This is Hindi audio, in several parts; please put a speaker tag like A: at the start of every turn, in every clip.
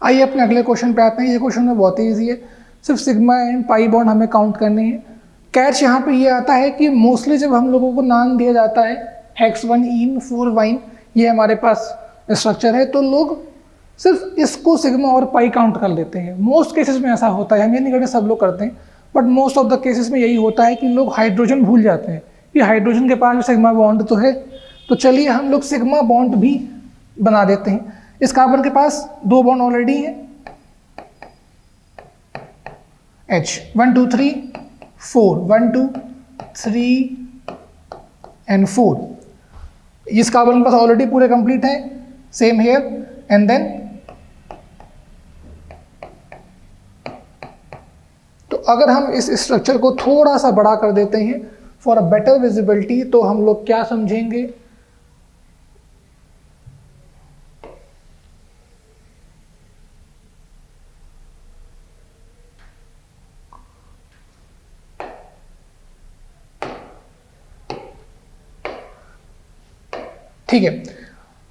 A: आइए अपने अगले क्वेश्चन पे आते हैं। ये क्वेश्चन में बहुत ही ईजी है, सिर्फ सिग्मा एंड पाई बॉन्ड हमें काउंट करने हैं। कैच यहाँ पे ये आता है कि मोस्टली जब हम लोगों को नाम दिया जाता है हेक्स 1 इन 4 वाइन, ये हमारे पास स्ट्रक्चर है, तो लोग सिर्फ इसको सिग्मा और पाई काउंट कर लेते हैं। मोस्ट केसेस में ऐसा होता है, हम ये नहीं करते सब लोग करते हैं, but most of the cases में यही होता है कि लोग हाइड्रोजन भूल जाते हैं कि हाइड्रोजन के पास भी सिग्मा बॉन्ड तो है। तो चलिए हम लोग सिग्मा बॉन्ड भी बना देते हैं। इस कार्बन के पास 2 बॉन्ड ऑलरेडी हैं, H 1 2 3 4 1 2 3 एंड 4। इस कार्बन के पास ऑलरेडी पूरे कंप्लीट है, सेम हेयर एंड देन तो अगर हम इस स्ट्रक्चर को थोड़ा सा बड़ा कर देते हैं फॉर अ बेटर विजिबिलिटी, तो हम लोग क्या समझेंगे, ठीक है।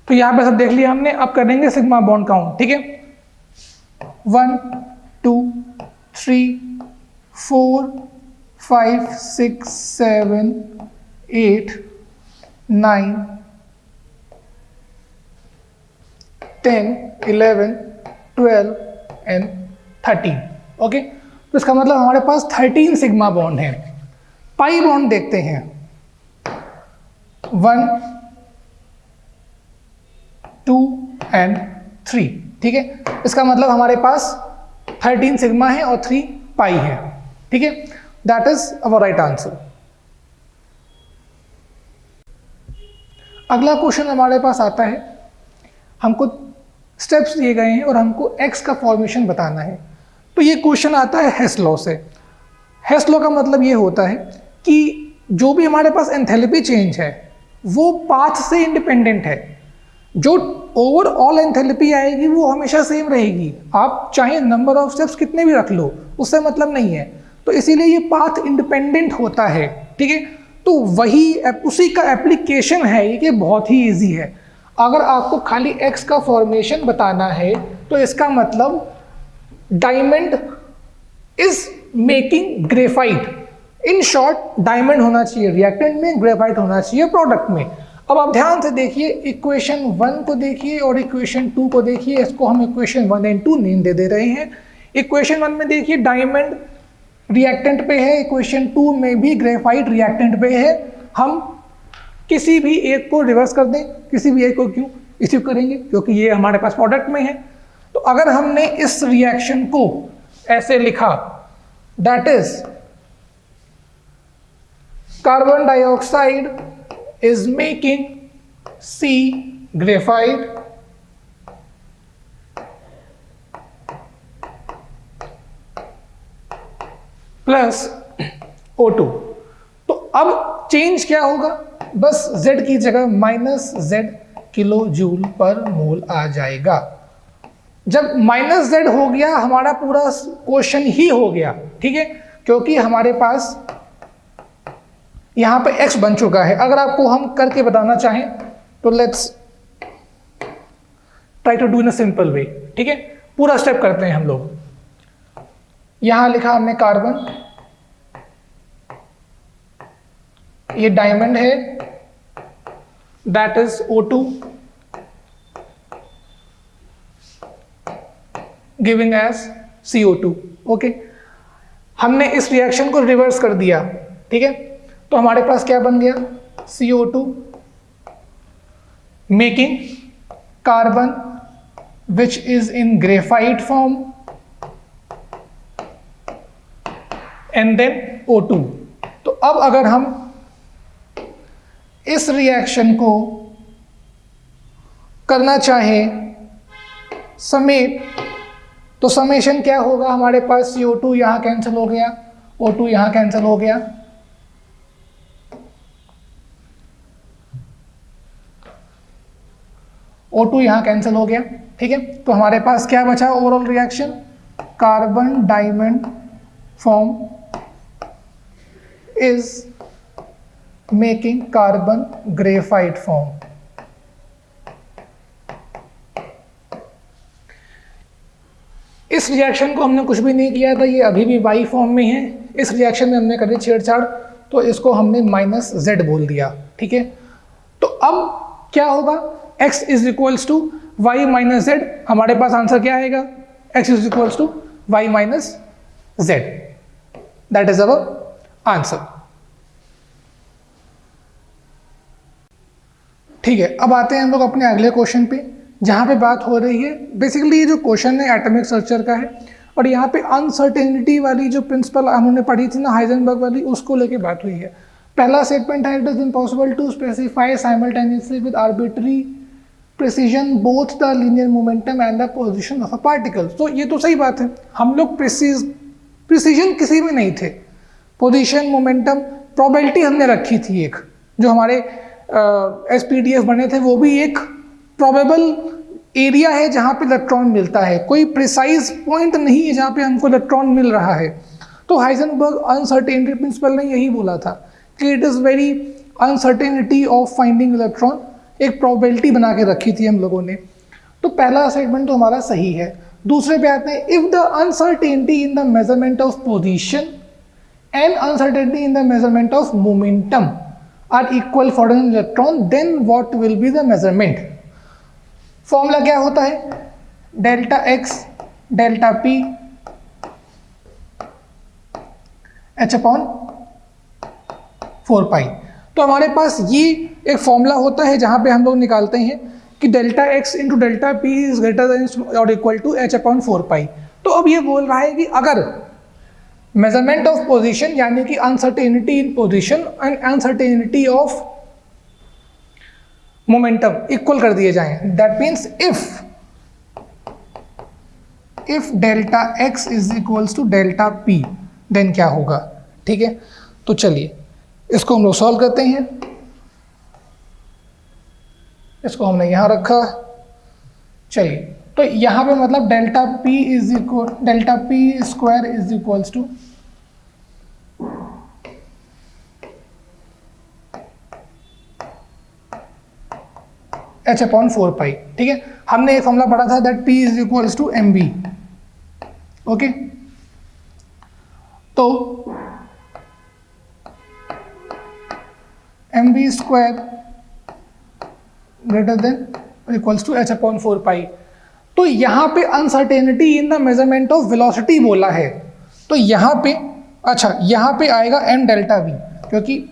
A: तो यहां पे सब देख लिया हमने, अब करेंगे सिग्मा बॉन्ड काउंट, ठीक है। 1 2 3 4 5 6 7 8 9 10 11 12 एंड 13। ओके, तो इसका मतलब हमारे पास 13 सिग्मा बॉन्ड है। पाई बॉन्ड देखते हैं, 1 2 एंड 3, ठीक है। इसका मतलब हमारे पास 13 सिग्मा है और 3 पाई है, ठीक है। That is our right answer. अगला क्वेश्चन हमारे पास आता है, हमको स्टेप्स दिए गए हैं और हमको एक्स का फॉर्मेशन बताना है। तो ये क्वेश्चन आता है हेस लॉ से। हेस लॉ का मतलब ये होता है कि जो भी हमारे पास एंथैल्पी चेंज है वो पाथ से इंडिपेंडेंट है। जो ओवरऑल एंथैल्पी आएगी वो हमेशा सेम रहेगी, आप चाहे नंबर ऑफ स्टेप्स कितने भी रख लो, उससे मतलब नहीं है। तो इसीलिए ये पाथ इंडिपेंडेंट होता है, ठीक है। तो वही उसी का एप्लीकेशन है ये, कि बहुत ही इजी है। अगर आपको खाली एक्स का फॉर्मेशन बताना है तो इसका मतलब diamond is making graphite. In short diamond होना चाहिए रिएक्टेंट में, ग्रेफाइट होना चाहिए प्रोडक्ट में। अब आप ध्यान से देखिए, इक्वेशन 1 को देखिए और इक्वेशन 2 को देखिए। इसको हम इक्वेशन 1 एंड 2 नेम दे रहे हैं। इक्वेशन 1 में देखिए डायमंड रिएक्टेंट पे है, इक्वेशन 2 में भी ग्रेफाइट रिएक्टेंट पे है। हम किसी भी एक को रिवर्स कर दें, किसी भी एक को क्यों इसी करेंगे, क्योंकि ये हमारे पास प्रोडक्ट में है। तो अगर हमने इस रिएक्शन को ऐसे लिखा, that is carbon dioxide is making C graphite plus O2। तो अब चेंज क्या होगा, बस Z की जगह -Z किलो जूल पर मोल आ जाएगा। जब -Z हो गया हमारा पूरा क्वेश्चन ही हो गया, ठीक है, क्योंकि हमारे पास यहां पे x बन चुका है। अगर आपको हम करके बताना चाहें तो let's try to do in a simple way, ठीक है। पूरा स्टेप करते हैं हम लोग। यहां लिखा हमने कार्बन, ये डायमंड है, that is O2 giving as CO2। Okay, हमने इस रिएक्शन को रिवर्स कर दिया, ठीक है। तो हमारे पास क्या बन गया, CO2 making carbon which is in graphite form and then O2। तो अब अगर हम इस रिएक्शन को करना चाहें समेट, तो समेशन क्या होगा, हमारे पास CO2 यहां कैंसिल हो गया, O2 यहां कैंसिल हो गया, O2 यहां कैंसिल हो गया, ठीक है। तो हमारे पास क्या बचा overall reaction, carbon diamond form is making carbon graphite form. इस रिएक्शन को हमने कुछ भी नहीं किया था, ये अभी भी वाई फॉर्म में है। इस रिएक्शन में हमने करी छेड़छाड़, तो इसको हमने माइनस जेड बोल दिया, ठीक है। तो अब क्या होगा, x is equals to Y minus Z, हमारे पास आंसर क्या आएगा, x is equals to Y minus Z, that is our answer. ठीक है, अब आते हैं हम लोग अपने अगले क्वेश्चन पे, जहाँ पे बात हो रही है बेसिकली ये जो क्वेश्चन है एटॉमिक स्ट्रक्चर का है, और यहाँ पे अनसर्टेनिटी वाली जो प्रिंसिपल हमने पढ़ी थी ना हाइजेनबर्ग वाली, उसको लेके बात हुई है। पहला स्टेटमेंट है, it is impossible to specify simultaneously with arbitrary precision both the linear momentum and the position of a particle. तो ये तो सही बात है, हम लोग प्रिसीजन किसी में नहीं थे, पोजीशन, मोमेंटम, प्रोबेबिलिटी हमने रखी थी एक, जो हमारे SPDF बने थे वो भी एक प्रोबेबल एरिया है जहाँ पे इलेक्ट्रॉन मिलता है, कोई प्रिसाइज पॉइंट नहीं है जहाँ पे हमको इलेक्ट्रॉन मिल रहा है। तो हाइजेनबर्ग अनसर्टेनिटी प्रिंसिपल ने यही बोला था कि it is very uncertainty of finding electron, एक प्रोबेबिलिटी बना के रखी थी हम लोगों ने। तो पहला स्टेटमेंट तो हमारा सही है। दूसरे पे आते हैं, if the uncertainty in the measurement of position and uncertainty in the measurement of momentum are equal for an electron, then what will be the measurement. Formula क्या होता है, delta X delta P H upon 4 pi. तो हमारे पास ये एक फॉर्मूला होता है जहां पे हम लोग निकालते हैं कि delta x into delta P is greater than और equal to H upon 4 pi. तो अब ये बोल रहा है कि अगर मेजरमेंट ऑफ पोजीशन यानी कि uncertainty in position and uncertainty of momentum equal कर दिए जाएं, that means if delta X is equals to delta P, then क्या होगा। ठीक है, तो चलिए इसको हम लोग सॉल्व करते हैं। इसको हमने यहां रखा, चलिए तो यहां पे मतलब delta P is equal, delta P square is equals to H upon 4 pi. ठीक है, हमने एक फॉर्मूला पढ़ा था that P is equals to M B. Okay, तो M B square greater than equals to H upon 4 pi. तो यहां पे uncertainty in the measurement of velocity बोला है, तो यहां पे अच्छा यहां पे आएगा एम डेल्टा वी, क्योंकि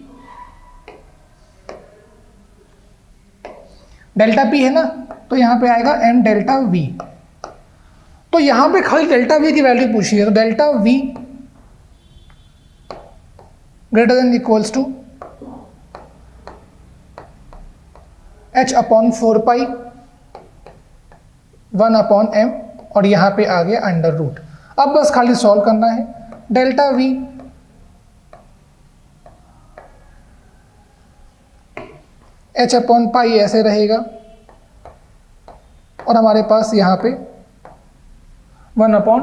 A: डेल्टा पी है ना, तो यहाँ पे आएगा एम डेल्टा वी। तो यहाँ पे खाली डेल्टा वी की वैल्यू पूछी है, तो delta V greater than equals to H upon 4 pi 1 upon M, और यहाँ पे आ गया अंडर रूट। अब बस खाली सॉल्व करना है। Delta V H upon pi ऐसे रहेगा, और हमारे पास यहाँ पे 1 अपॉन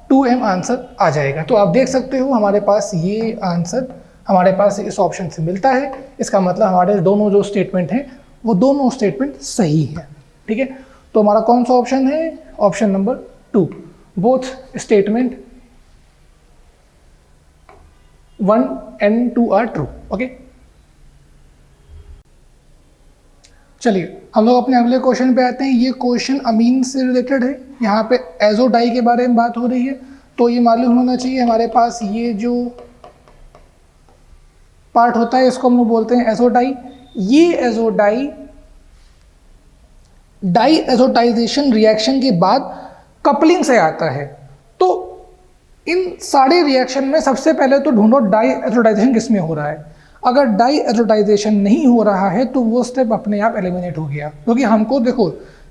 A: 2m आंसर आ जाएगा। तो आप देख सकते हो हमारे पास ये आंसर हमारे पास इस ऑप्शन से मिलता है। इसका मतलब हमारे दोनों जो स्टेटमेंट हैं वो दोनों स्टेटमेंट सही है। ठीक है, तो हमारा कौन सा ऑप्शन है, option number 2, both statement 1 and 2 are true. Okay, चलिए हम लोग अपने अगले क्वेश्चन पे आते हैं। ये क्वेश्चन अमीन से रिलेटेड है। यहाँ पे एजो डाई के बारे में बात हो रही है, तो ये मालूम होना चाहिए हमारे पास ये जो पार्ट होता है इसको हम लोग बोलते हैं एजो डाई। ये azo dye diazotization reaction के बाद कपलिंग से आता है। तो इन सारे रिएक्शन में सबसे पहले तो ढूंढो डाई एजोटाइजेशन किस में हो रहा है। अगर डाई एजोटाइजेशन नहीं हो रहा है तो वो स्टेप अपने आप एलिमिनेट हो गया, क्योंकि हमको देखो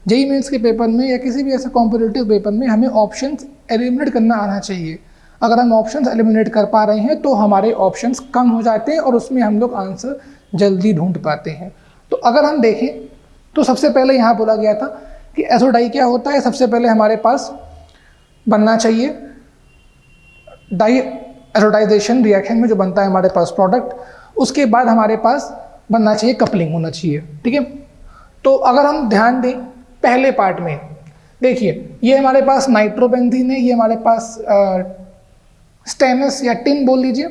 A: जेईई मेंस के पेपर में या किसी भी ऐसे कॉम्पिटिटिव पेपर में हमें ऑप्शंस एलिमिनेट करना आना चाहिए। अगर हम ऑप्शंस एलिमिनेट कर पा रहे हैं तो हमारे ऑप्शंस कम हो जाते हैं और उसमें हम लोग आंसर जल्दी ढूंढ पाते हैं। तो अगर हम देखें तो सबसे पहले यहाँ बोला गया था कि एजो डाई क्या होता है। सबसे पहले हमारे पास बनना चाहिए डाई एजोटाइजेशन रिएक्शन में जो बनता है हमारे पास प्रोडक्ट, उसके बाद हमारे पास बनना चाहिए कपलिंग होना चाहिए। ठीक है, तो अगर हम ध्यान दें पहले पार्ट में, देखिए ये हमारे पास नाइट्रोबेंजीन है, ये हमारे पास स्टेनस या टिन बोल लीजिए,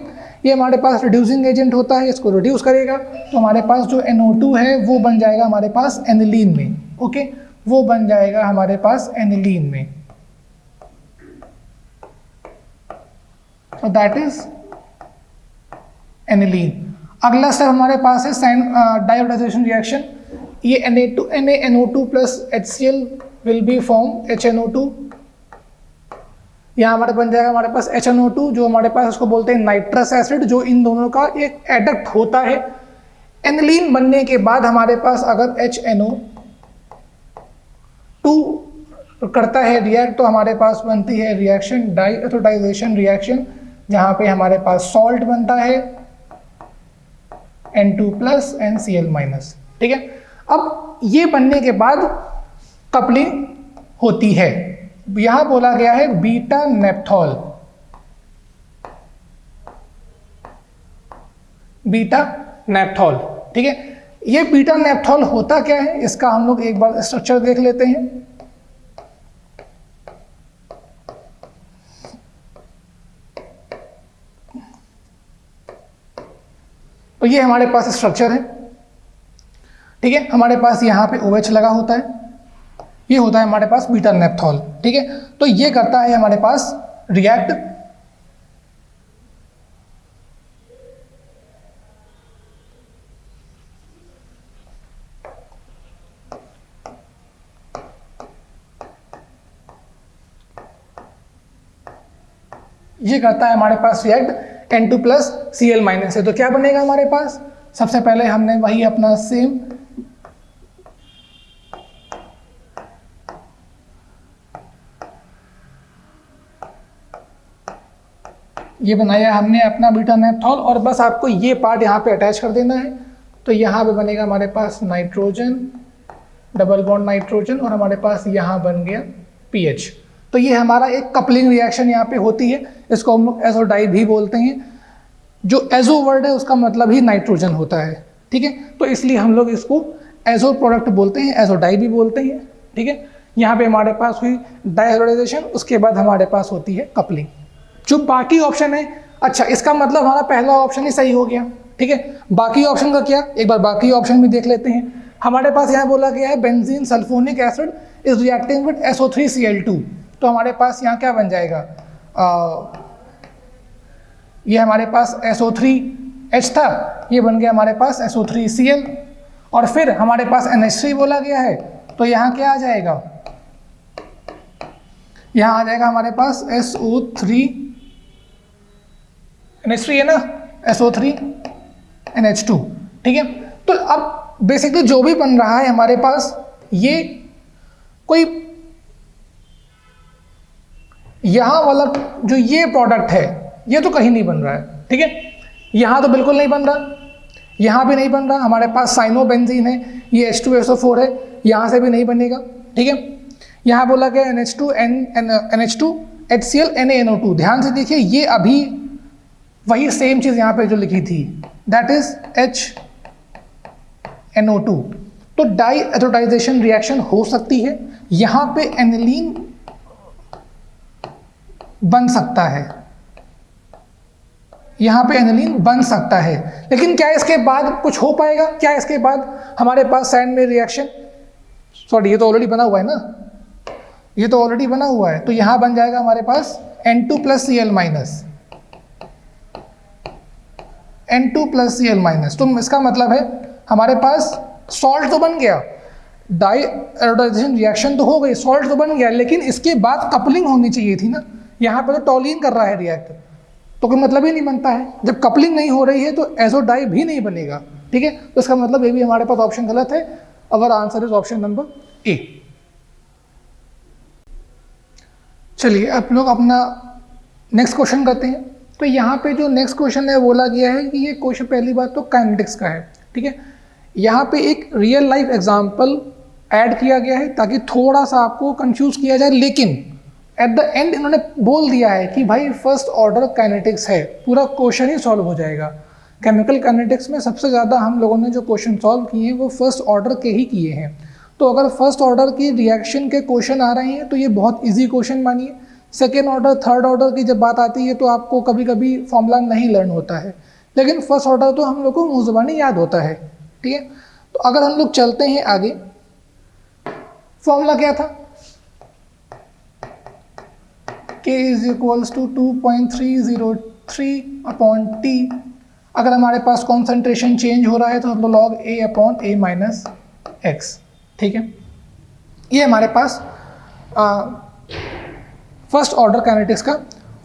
A: ये हमारे पास रिड्यूसिंग एजेंट होता है, इसको रिड्यूस करेगा तो हमारे पास जो NO2 है वो बन जाएगा हमारे पास एनिलीन में। ओके, वो बन जाएगा हमारे पास एनिलीन में, तो दैट इज एनिलीन। अगला स्टेप हमारे पास है डायोडाइजेशन रिएक्शन। ये NaNO2 plus HCl will be form HNO2। यहाँ हमारे बन जाएगा हमारे पास HNO2, जो हमारे पास उसको बोलते हैं नाइट्रस एसिड, जो इन दोनों का एक एडक्ट होता है। एनिलीन बनने के बाद हमारे पास अगर HNO2 करता है रिएक्ट तो हमारे पास बनती है रिएक्शन डाइएथोडाइजेशन रिएक्शन, जहाँ पे हमारे पास सॉल्ट बनता है N2 प्लस NCl माइनस। ठीक है, अब ये बनने के बाद कपलिंग होती है, यहां बोला गया है बीटा नेप्थॉल। बीटा नेप्थॉल, ठीक है, ये बीटा नेप्थॉल होता क्या है इसका हम लोग एक बार स्ट्रक्चर देख लेते हैं। तो ये हमारे पास स्ट्रक्चर है, ठीक है, हमारे पास यहाँ पे OH लगा होता है, ये होता है हमारे पास बीटा नेप्थॉल। ठीक है, तो ये करता है हमारे पास रिएक्ट ये करता है हमारे पास react N2 plus Cl minus है। तो क्या बनेगा हमारे पास, सबसे पहले हमने वही अपना सेम ये बनाया हमने अपना बीटा नेप्थॉल, और बस आपको ये पार्ट यहाँ पे अटैच कर देना है। तो यहाँ पे बनेगा हमारे पास नाइट्रोजन, डबल बॉन्ड नाइट्रोजन, और हमारे पास यहाँ बन गया PH। तो ये हमारा एक कपलिंग रिएक्शन यहाँ पे होती है, इसको हम लोग एजोडाई भी बोलते हैं। जो एजो वर्ड है उसका मतलब ही नाइट्रोजन होता है, ठीक है, तो इसलिए हम लोग इसको एजो प्रोडक्ट बोलते हैं, एजोडाई भी बोलते हैं। ठीक है, यहाँ पे हमारे पास हुई डायहाइड्रोलाइजेशन, उसके बाद हमारे पास होती है कपलिंग। जो बाकी ऑप्शन है, अच्छा इसका मतलब हमारा पहला ऑप्शन ही सही हो गया। ठीक है, बाकी ऑप्शन का क्या, एक बार बाकी ऑप्शन भी देख लेते हैं। हमारे पास यहाँ बोला गया है benzene sulphonic acid is reacting with SO3Cl2। तो हमारे पास यहाँ क्या बन जाएगा, ये हमारे पास SO3H था, ये बन गया हमारे पास SO3Cl, और फिर हमारे पास NH3 बोला गया है, तो यहाँ क्या आ जाएगा, यहाँ आ जाएगा हमारे पास SO3 NH3 है ना, SO3NH2। ठीक है, तो अब बेसिकली जो भी बन रहा है हमारे पास, ये कोई यहाँ वाला जो ये प्रोडक्ट है ये तो कहीं नहीं बन रहा है। ठीक है, यहाँ तो बिल्कुल नहीं बन रहा, यहाँ भी नहीं बन रहा, हमारे पास साइनोबेंजीन है, ये H2SO4 है, यहाँ से भी नहीं बनेगा। ठीक है, यहाँ बोला गया NH2 HCl NaNO2। ध्यान से देखिए, ये अभी वही सेम चीज़ यहाँ पे जो लिखी थी, दैट इज HNO2। तो डाइएथोडाइजेशन रिएक्शन हो सकती है, यहाँ पे एनिलीन बन सकता है, यहाँ पे एनिलीन बन सकता है, लेकिन क्या इसके बाद कुछ हो पाएगा, क्या इसके बाद हमारे पास साइड में रिएक्शन, सॉरी ये तो ऑलरेडी बना हुआ है ना, ये तो ऑलरेडी बना हुआ है, तो यहाँ बन जाएगा हमारे पास N2 plus Cl minus, N2 plus Cl minus. तो इसका मतलब है हमारे पास सॉल्ट तो बन गया, डाइएथोडाइजेशन रिएक्शन तो हो गई, सॉल्ट तो बन गया, लेकिन इसके बाद कपलिंग होनी चाहिए थी ना। यहाँ पर तो टॉलिन कर रहा है रिएक्ट, तो कोई मतलब ही नहीं बनता है। जब कपलिंग नहीं हो रही है तो एजोडाई भी नहीं बनेगा। ठीक है, तो इसका मतलब ये भी हमारे पास ऑप्शन गलत है। Our answer is option number A। चलिए अब लोग अपना नेक्स्ट क्वेश्चन करते हैं। तो यहाँ पे जो नेक्स्ट क्वेश्चन है बोला गया है कि ये क्वेश्चन पहली बात तो काइनेटिक्स का है। ठीक है, यहाँ पे एक रियल लाइफ एग्जांपल ऐड किया गया है ताकि थोड़ा सा आपको कंफ्यूज किया जाए, लेकिन एट द एंड इन्होंने बोल दिया है कि भाई फर्स्ट ऑर्डर काइनेटिक्स है, पूरा क्वेश्चन ही सॉल्व हो जाएगा। केमिकल काइनेटिक्स में सबसे ज़्यादा हम लोगों ने जो क्वेश्चन सॉल्व किए हैं वो फर्स्ट ऑर्डर के ही किए हैं। तो अगर फर्स्ट ऑर्डर की रिएक्शन के क्वेश्चन आ रहे हैं तो ये बहुत इजी क्वेश्चन मानिए। सेकेंड ऑर्डर थर्ड ऑर्डर की जब बात आती है तो आपको कभी कभी फॉर्मूला नहीं लर्न होता है, लेकिन फर्स्ट ऑर्डर तो हम लोग को मुँह ज़बानी याद होता है। ठीक है, तो अगर हम लोग चलते हैं आगे, फॉर्मूला क्या था, k is equals to 2.303/t। अगर हमारे पास कॉन्सेंट्रेशन चेंज हो रहा है तो हम लोग लॉग a/a-x। ठीक है, ये हमारे पास फर्स्ट ऑर्डर काइनेटिक्स का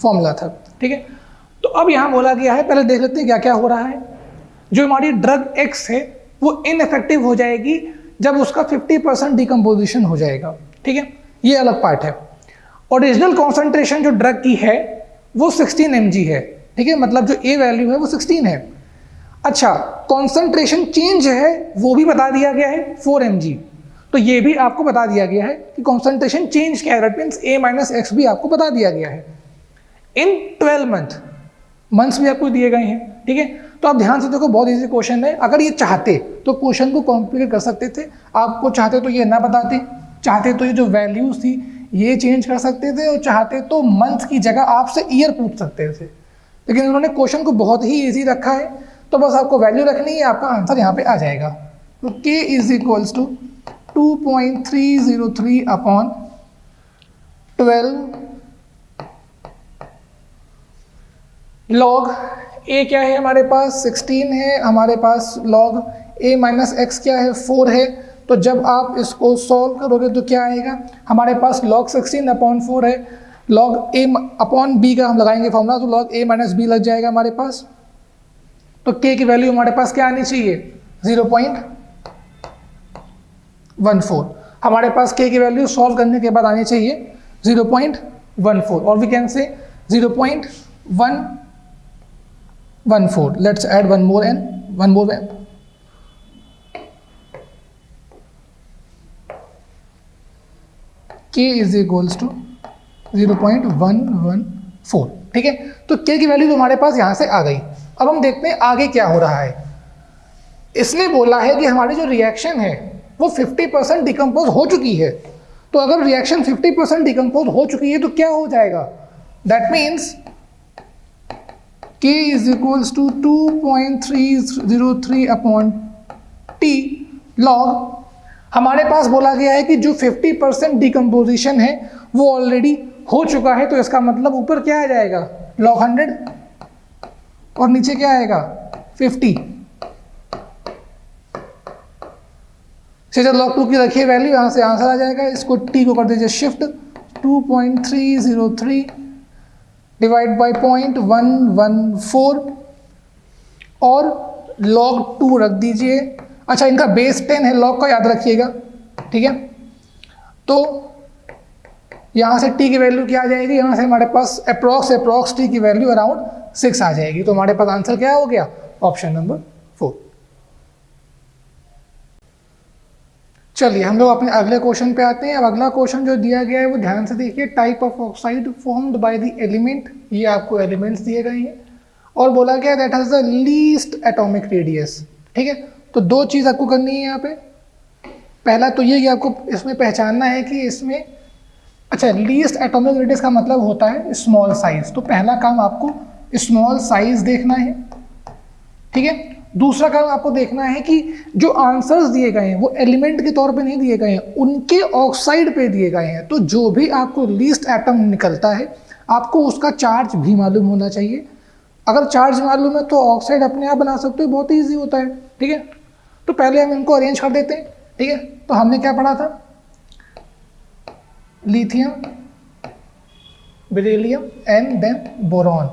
A: फॉर्मूला था। ठीक है, तो अब यहाँ बोला गया है, पहले देख लेते हैं क्या क्या हो रहा है। जो हमारी ड्रग X है वो इनइफेक्टिव हो जाएगी जब उसका 50% डिकम्पोजिशन हो जाएगा। ठीक है, ये अलग पार्ट है। ओरिजिनल कॉन्सेंट्रेशन जो ड्रग की है वो 16 mg है। ठीक है, मतलब जो ए वैल्यू है वो 16 है। अच्छा, कॉन्सेंट्रेशन चेंज है वो भी बता दिया गया है 4 mg। तो ये भी आपको बता दिया गया है कि कॉन्सेंट्रेशन चेंज क्या है, दैट मीन्स a-x भी आपको बता दिया गया है। इन 12 मंथ्स भी आपको दिए गए हैं। ठीक है, तो आप ध्यान से देखो, बहुत इजी क्वेश्चन है। अगर ये चाहते तो क्वेश्चन को कॉम्प्लिकेट कर सकते थे, आपको चाहते तो ये ना बताते, चाहते तो ये जो वैल्यूज थी ये चेंज कर सकते थे, और चाहते तो मंथ की जगह आपसे ईयर पूछ सकते थे। लेकिन उन्होंने क्वेश्चन को बहुत ही ईजी रखा है, तो बस आपको वैल्यू रखनी है, आपका आंसर यहाँ पे आ जाएगा। तो k is equals to 2.303/12 log a क्या है हमारे पास 16 है, हमारे पास लॉग a-x क्या है 4 है। तो जब आप इसको सॉल्व करोगे तो क्या आएगा, हमारे पास log 16/4 है, log a/b का हम लगाएंगे फॉर्मूला, तो log a-b लग जाएगा हमारे पास। तो k की वैल्यू हमारे पास क्या आनी चाहिए 0.14। हमारे पास k की वैल्यू सॉल्व करने के बाद आनी चाहिए 0.14, और we can say 0.114। Let's add one more n। k is equals to 0.114। ठीक है, तो k की वैल्यू तो हमारे पास यहाँ से आ गई। अब हम देखते हैं आगे क्या हो रहा है। इसने बोला है कि हमारी जो रिएक्शन है वो 50% डिकम्पोज हो चुकी है। तो अगर रिएक्शन 50% डिकम्पोज हो चुकी है तो क्या हो जाएगा, that means k is equals to 2.303/t log, हमारे पास बोला गया है कि जो 50% डिकम्पोजिशन है वो ऑलरेडी हो चुका है, तो इसका मतलब ऊपर क्या आ जाएगा log 100 और नीचे क्या आएगा 50। जब log 2 की रखिए वैल्यू, यहाँ से आंसर आ जाएगा। इसको t को कर दीजिए शिफ्ट, 2.303 डिवाइड बाई 0.114 और log 2 रख दीजिए। अच्छा, इनका बेस 10 है, log का याद रखिएगा। ठीक है, तो यहाँ से t की वैल्यू क्या आ जाएगी, यहाँ से हमारे पास अप्रॉक्स t की वैल्यू अराउंड 6 आ जाएगी। तो हमारे पास आंसर क्या हो गया, ऑप्शन नंबर 4। चलिए हम लोग अपने अगले क्वेश्चन पे आते हैं। अब अगला क्वेश्चन जो दिया गया है वो ध्यान से देखिए, type of oxide formed by the element. ये आपको एलिमेंट्स दिए गए हैं और बोला गया that has the least atomic radius. ठीक है, तो दो चीज़ आपको करनी है यहाँ पे। पहला तो ये कि आपको इसमें पहचानना है कि इसमें, अच्छा, लीस्ट एटॉमिक रेडियस का मतलब होता है स्मॉल साइज। तो पहला काम आपको स्मॉल साइज देखना है। ठीक है, दूसरा काम आपको देखना है कि जो आंसर्स दिए गए हैं वो एलिमेंट के तौर पे नहीं दिए गए हैं, उनके ऑक्साइड पे दिए गए हैं। तो जो भी आपको लीस्ट एटम निकलता है आपको उसका चार्ज भी मालूम होना चाहिए। अगर चार्ज मालूम है तो ऑक्साइड अपने आप बना सकते हो, बहुत ईजी होता है। ठीक है, तो पहले हम इनको अरेंज कर देते हैं। ठीक है, तो हमने क्या पढ़ा था, lithium, beryllium and then boron.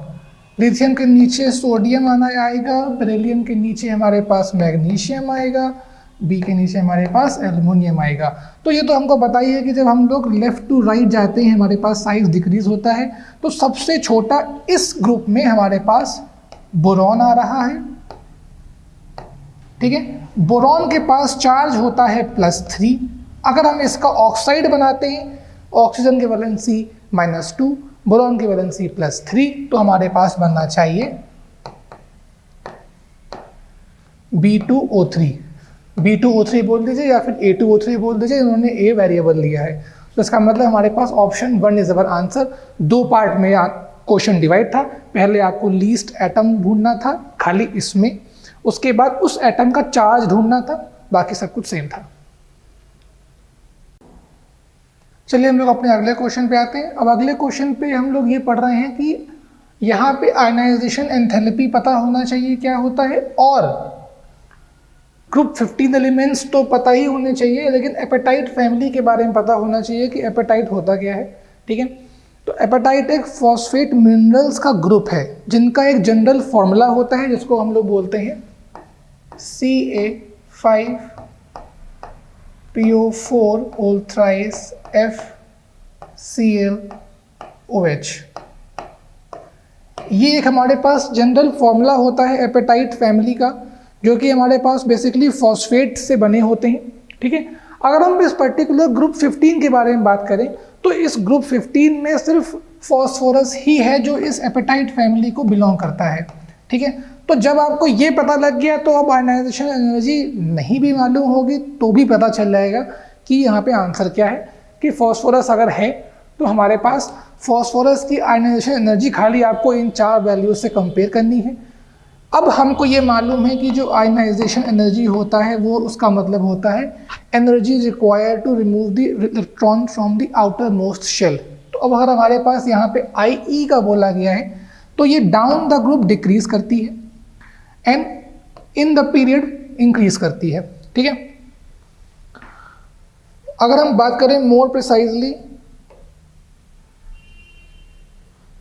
A: Lithium के नीचे सोडियम आना आएगा, बेरिलियम के नीचे हमारे पास मैग्नीशियम आएगा, बी के नीचे हमारे पास एल्युमिनियम आएगा। तो ये तो हमको पता ही है कि जब हम लोग लेफ्ट टू राइट जाते हैं हमारे पास साइज डिक्रीज होता है। तो सबसे छोटा इस ग्रुप में हमारे पास बोरॉन आ रहा है। ठीक है, बोरॉन के पास चार्ज होता है +3। अगर हम इसका ऑक्साइड बनाते हैं, ऑक्सीजन की वैलेंसी -2, बोरॉन की वैलेंसी +3, तो हमारे पास बनना चाहिए B2O3। B2O3 बोल दीजिए या फिर A2O3 बोल दीजिए, इन्होंने A वेरिएबल लिया है। तो इसका मतलब हमारे पास option 1 is our answer. 2 part में क्वेश्चन डिवाइड था। पहले आपको लीस्ट एटम ढूंढना था खाली इसमें, उसके बाद उस एटम का चार्ज ढूंढना था, बाकी सब कुछ सेम था। चलिए हम लोग अपने अगले क्वेश्चन पे आते हैं। अब अगले क्वेश्चन पे हम लोग ये पढ़ रहे हैं कि यहाँ पे आयनाइजेशन एंथैल्पी पता होना चाहिए क्या होता है, और ग्रुप 15 एलिमेंट्स तो पता ही होने चाहिए, लेकिन एपेटाइट फैमिली के बारे में पता होना चाहिए कि एपेटाइट होता क्या है। ठीक है, तो एपेटाइट एक फॉस्फेट मिनरल्स का ग्रुप है जिनका एक जनरल फॉर्मूला होता है जिसको हम लोग बोलते हैं Ca5PO4 होल थ्राइस FClOH। ये एक हमारे पास जनरल फॉर्मूला होता है एपेटाइट फैमिली का, जो कि हमारे पास बेसिकली फॉस्फेट से बने होते हैं। ठीक है, अगर हम इस पर्टिकुलर ग्रुप 15 के बारे में बात करें तो इस ग्रुप 15 में सिर्फ फॉस्फोरस ही है जो इस एपेटाइट फैमिली को बिलोंग करता है। ठीक है, तो जब आपको ये पता लग गया तो अब आयनाइजेशन एनर्जी नहीं भी मालूम होगी तो भी पता चल जाएगा कि यहाँ पे आंसर क्या है, कि फॉस्फोरस अगर है तो हमारे पास फॉस्फोरस की आयनाइजेशन एनर्जी खाली आपको इन 4 वैल्यूज से कंपेयर करनी है। अब हमको ये मालूम है कि जो आयनाइजेशन एनर्जी होता है वो उसका मतलब होता है energy required to remove the electron from the outermost shell. तो अब अगर हमारे पास यहाँ पे IE का बोला गया है तो ये डाउन द ग्रुप डिक्रीज करती है and in the period increase करती है। ठीक है, अगर हम बात करें मोर प्रिसाइजली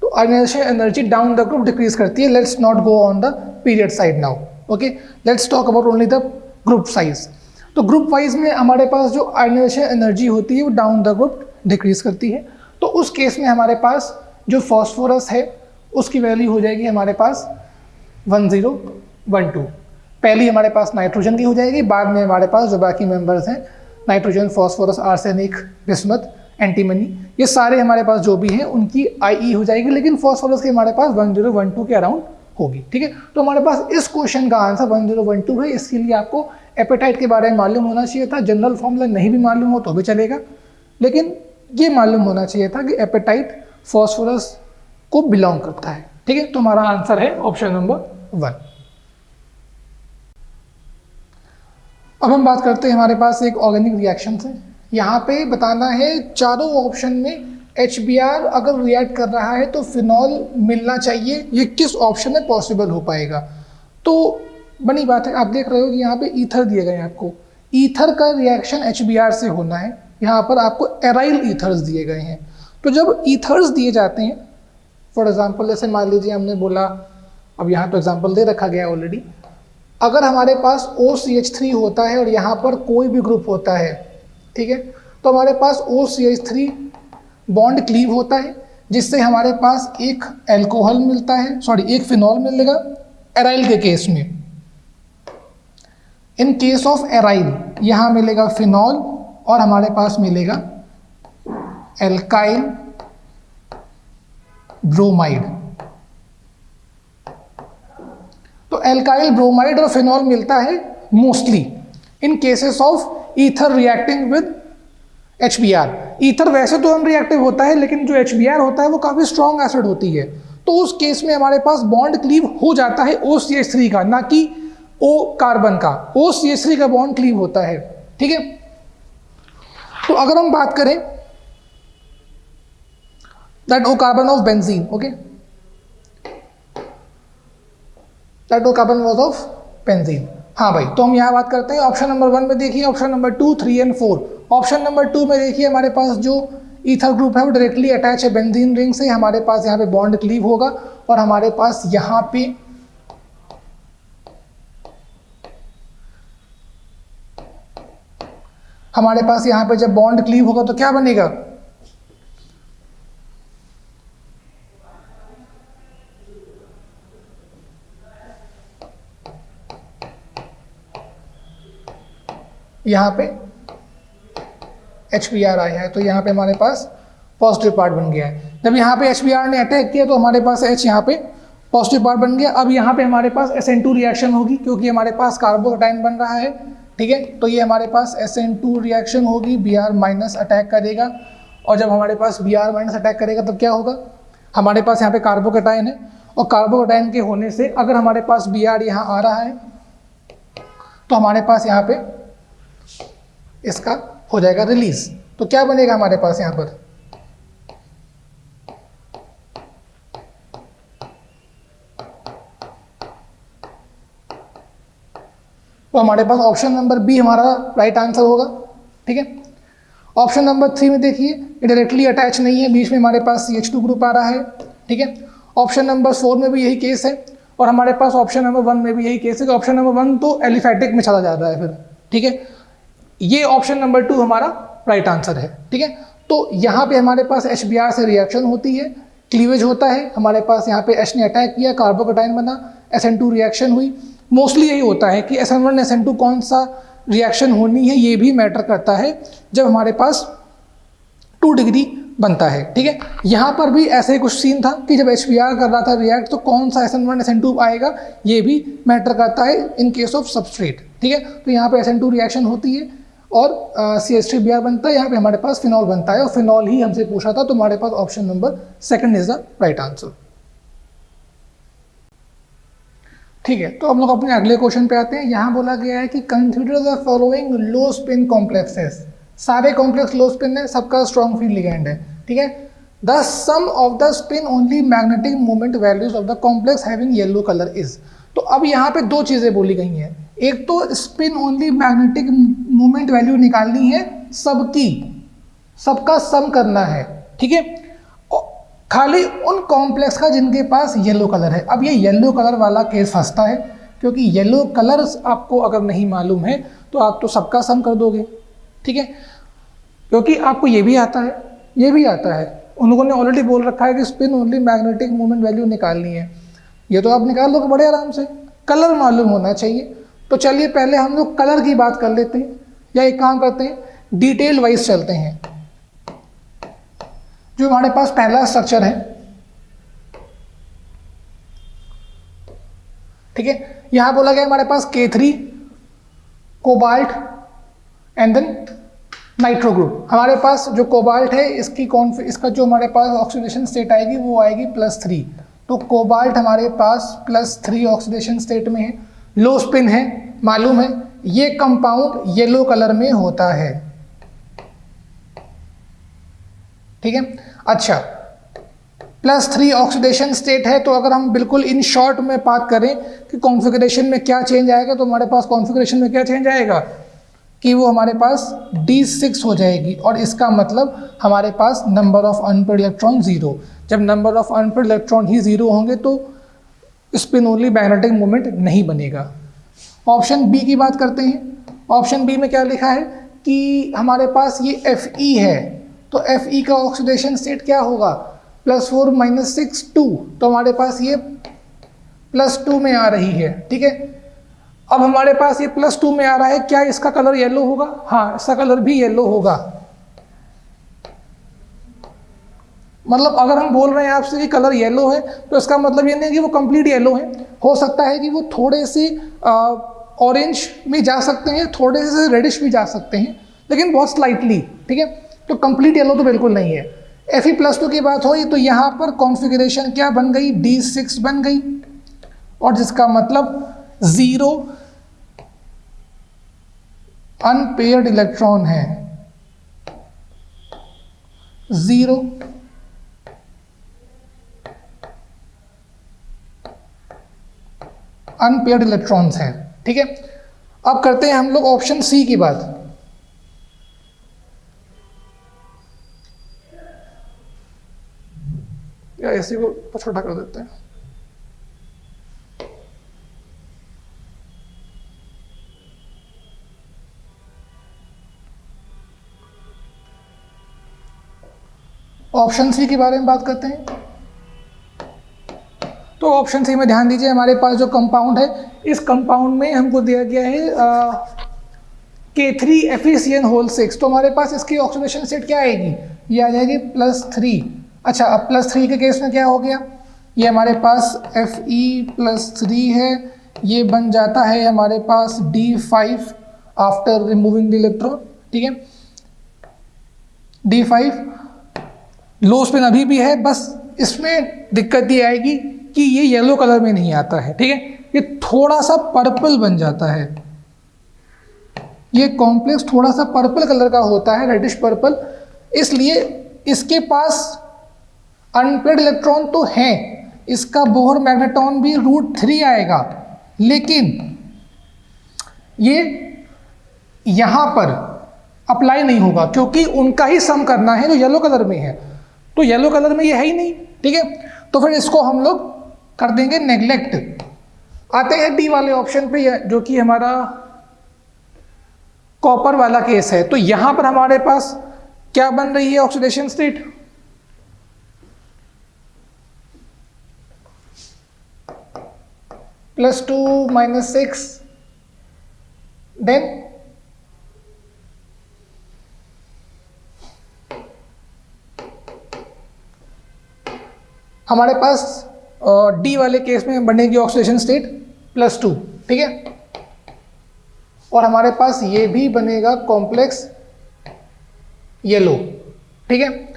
A: तो ionization energy down the group decrease करती है। Let's not go on the period side now, okay, let's talk about only the group size. तो ग्रुप वाइज में हमारे पास जो आयनाइजेशन एनर्जी होती है वो डाउन द ग्रुप डिक्रीज करती है। तो उस केस में हमारे पास जो फॉस्फोरस है उसकी वैल्यू हो जाएगी हमारे पास 1012। पहली हमारे पास नाइट्रोजन की हो जाएगी, बाद में हमारे पास जो बाकी मेंबर्स हैं nitrogen, phosphorus, arsenic, bismuth, antimony, ये सारे हमारे पास जो भी हैं उनकी IE हो जाएगी, लेकिन फॉस्फोरस की हमारे पास 1012 के अराउंड होगी। ठीक है, तो हमारे पास इस क्वेश्चन का आंसर 1012 है। इसके लिए आपको एपेटाइट के बारे में मालूम होना चाहिए था। जनरल फॉर्मूला नहीं भी मालूम हो तो भी चलेगा, लेकिन ये मालूम होना चाहिए था कि एपेटाइट फॉस्फोरस को बिलोंग करता है। ठीक है, तो हमारा आंसर है ऑप्शन नंबर 1। अब हम बात करते हैं हमारे पास एक ऑर्गेनिक रिएक्शन से। यहाँ पे बताना है चारों ऑप्शन में HBr अगर रिएक्ट कर रहा है तो फिनॉल मिलना चाहिए, ये किस ऑप्शन में पॉसिबल हो पाएगा। तो बनी बात है, आप देख रहे हो कि यहाँ पे ईथर दिए गए हैं आपको। ईथर का रिएक्शन HBr से होना है, यहाँ पर आपको एराइल ईथर्स दिए गए हैं। तो जब ईथर्स दिए जाते हैं, फॉर एग्जाम्पल जैसे मान लीजिए हमने बोला, अब यहाँ तो एग्जाम्पल दे रखा गया ऑलरेडी, अगर हमारे पास OCH3 होता है और यहाँ पर कोई भी ग्रुप होता है, ठीक है, तो हमारे पास OCH3 बॉन्ड क्लीव होता है जिससे हमारे पास एक एल्कोहल मिलता है, एक फिनॉल मिलेगा एराइल के केस में। इन केस ऑफ एराइल यहाँ मिलेगा फिनॉल और हमारे पास मिलेगा एल्काइल ब्रोमाइड। तो एल्काइल ब्रोमाइड और फिनॉल मिलता है mostly in cases of ether reacting with HBr। Ether वैसे तो अनरिएक्टिव होता है, लेकिन जो HBr होता है वो काफ़ी स्ट्रॉन्ग एसिड होती है, तो उस केस में हमारे पास बॉन्ड क्लीव हो जाता है OCH3 का, ना कि O कार्बन का। OCH3 का बॉन्ड क्लीव होता है। ठीक है, तो अगर हम बात करें that O carbon of benzene, okay, that O carbon was of benzene. हाँ भाई, तो हम यहाँ बात करते हैं ऑप्शन नंबर 1 में। देखिए option number 2, 3 and 4। Option number 2 में देखिए हमारे पास जो ईथर ग्रुप है वो डायरेक्टली अटैच है बेंजीन रिंग से, हमारे पास यहाँ पे बॉन्ड क्लीव होगा और हमारे पास यहाँ पे जब बॉन्ड क्लीव होगा तो क्या बनेगा, यहाँ पे HBr आया है, तो यहाँ पे हमारे पास पॉजिटिव पार्ट बन गया है। जब यहाँ पे HBr ने अटैक किया तो हमारे पास H यहाँ पे पॉजिटिव पार्ट बन गया। अब यहाँ पे हमारे पास SN2 रिएक्शन होगी क्योंकि हमारे पास कार्बोकेटाइन बन रहा है ठीक है। तो ये हमारे पास SN2 रिएक्शन होगी, Br माइनस अटैक करेगा, और जब हमारे पास Br माइनस अटैक करेगा तब क्या होगा, हमारे पास यहाँ पे कार्बोकैटायन है, और कार्बोकैटायन के होने से अगर हमारे पास Br यहाँ आ रहा है तो हमारे पास यहाँ पे इसका हो जाएगा रिलीज। तो क्या बनेगा हमारे पास यहाँ पर, तो हमारे पास ऑप्शन नंबर बी हमारा राइट आंसर होगा, ठीक है। ऑप्शन नंबर 3 में देखिए ये डायरेक्टली अटैच नहीं है, बीच में हमारे पास CH2 ग्रुप आ रहा है, ठीक है। ऑप्शन नंबर 4 में भी यही केस है, और हमारे पास ऑप्शन नंबर 1 में भी यही केस है कि ऑप्शन नंबर 1 तो एलिफैटिक में चला जा रहा है फिर, ठीक है। ये ऑप्शन नंबर 2 हमारा राइट आंसर है, ठीक है। तो यहाँ पे हमारे पास HBr से रिएक्शन होती है, क्लीवेज होता है, हमारे पास यहाँ पे H ने अटैक किया, कार्बोकैटायन बना, SN2 रिएक्शन हुई। मोस्टली यही होता है कि SN1 SN2 कौन सा रिएक्शन होनी है ये भी मैटर करता है जब हमारे पास 2 डिग्री बनता है, ठीक है। यहाँ पर भी ऐसे ही कुछ सीन था कि जब HBr कर रहा था रिएक्ट तो कौन सा SN1 SN2 आएगा ये भी मैटर करता है इन केस ऑफ सबस्ट्रेट, ठीक है। तो यहाँ पे SN2 रिएक्शन होती है और CH3Br बनता है, यहाँ पे हमारे पास फिनॉल बनता है, और फिनॉल ही हमसे पूछा था, तो हमारे पास option number 2 is the right answer, ठीक है। तो हम लोग अपने अगले क्वेश्चन पे आते हैं। यहाँ बोला गया है कि consider the following low spin complexes, सारे कॉम्प्लेक्स लो स्पिन है, सबका स्ट्रॉन्ग फील्ड लिगेंड है, ठीक है। The sum of the spin only magnetic moment values of the complex having yellow colour is. तो अब यहाँ पे 2 चीज़ें बोली गई हैं, एक तो spin only magnetic moment value निकालनी है सबकी, सबका सम करना है, ठीक है, खाली उन कॉम्प्लेक्स का जिनके पास येलो कलर है। अब ये येलो कलर वाला केस फंसता है, क्योंकि येलो कलर्स आपको अगर नहीं मालूम है तो आप तो सबका सम कर दोगे, ठीक है, क्योंकि आपको ये भी आता है, ये भी आता है, उन लोगों ने ऑलरेडी बोल रखा है कि spin only magnetic moment value निकालनी है, ये तो आप निकाल लोगे बड़े आराम से, कलर मालूम होना चाहिए। तो चलिए पहले हम लोग कलर की बात कर लेते हैं, या एक काम करते हैं डिटेल वाइज चलते हैं। जो हमारे पास पहला स्ट्रक्चर है, ठीक है, यहां बोला गया हमारे पास K3 cobalt and then nitro group. हमारे पास जो कोबाल्ट है इसका जो हमारे पास ऑक्सीडेशन स्टेट आएगी वो आएगी +3, तो कोबाल्ट हमारे पास +3 ऑक्सीडेशन स्टेट में है, लो स्पिन है, मालूम है, ये कंपाउंड येलो कलर में होता है, ठीक है। अच्छा, +3 ऑक्सीडेशन स्टेट है, तो अगर हम बिल्कुल इन शॉर्ट में बात करें कि कॉन्फ़िगरेशन में क्या चेंज आएगा, तो हमारे पास कॉन्फ़िगरेशन में क्या चेंज आएगा कि वो हमारे पास D6 हो जाएगी, और इसका मतलब हमारे पास नंबर ऑफ अनपेयर्ड इलेक्ट्रॉन 0। जब नंबर ऑफ अनपेयर्ड इलेक्ट्रॉन ही 0 होंगे तो स्पिन ओनली मैग्नेटिक मोमेंट नहीं बनेगा। ऑप्शन बी की बात करते हैं। ऑप्शन बी में क्या लिखा है कि हमारे पास ये Fe है, तो Fe का ऑक्सीडेशन स्टेट क्या होगा +4 - 6 2, तो हमारे पास ये +2 में आ रही है, ठीक है। अब हमारे पास ये +2 में आ रहा है, क्या इसका कलर येलो होगा? हाँ, इसका कलर भी येलो होगा। मतलब अगर हम बोल रहे हैं आपसे कि कलर येलो है तो इसका मतलब ये नहीं कि वो कंप्लीट येलो है, हो सकता है कि वो थोड़े से ऑरेंज में जा सकते हैं, थोड़े से रेडिश भी जा सकते हैं, लेकिन बहुत स्लाइटली, ठीक है। तो कंप्लीट येलो तो बिल्कुल नहीं है। Fe+2 की बात हुई तो यहाँ पर कॉन्फ़िगरेशन क्या बन गई, D6 बन गई, और जिसका मतलब 0 अनपेयर्ड इलेक्ट्रॉन है, 0 अनपेयर्ड इलेक्ट्रॉन्स हैं, ठीक है। अब करते हैं हम लोग ऑप्शन सी की बात। या ऐसी को छोटा कर देते हैं। ऑप्शन सी के बारे में बात करते हैं। तो ऑप्शन सी में ध्यान दीजिए, हमारे पास जो कंपाउंड है, इस कंपाउंड में हमको दिया गया है K3FeCN6। तो हमारे पास इसकी ऑक्सीडेशन स्टेट क्या आएगी, ये आ जाएगी +3। अच्छा, अब +3 के केस में क्या हो गया, ये हमारे पास Fe+3 है, ये बन जाता है हमारे पास D5, after removing the electron, ठीक है। D5 लो स्पिन अभी भी है, बस इसमें दिक्कत ये आएगी कि ये येलो कलर में नहीं आता है, ठीक है, ये थोड़ा सा पर्पल बन जाता है, ये कॉम्प्लेक्स थोड़ा सा पर्पल कलर का होता है, रेडिश पर्पल, इसलिए इसके पास अनपेड इलेक्ट्रॉन तो हैं, इसका बोहर मैग्नेट्रॉन भी √3 आएगा, लेकिन ये यहाँ पर अप्लाई नहीं होगा क्योंकि उनका ही सम करना है जो येलो कलर में है, तो येलो कलर में ये है ही नहीं, ठीक है। तो फिर इसको हम लोग कर देंगे नेग्लेक्ट। आते हैं डी वाले ऑप्शन पे, जो कि हमारा कॉपर वाला केस है। तो यहां पर हमारे पास क्या बन रही है ऑक्सीडेशन स्टेट, +2 -6, देन हमारे पास डी वाले केस में बनेगी ऑक्सीडेशन स्टेट +2, ठीक है, और हमारे पास ये भी बनेगा कॉम्प्लेक्स येलो, ठीक है।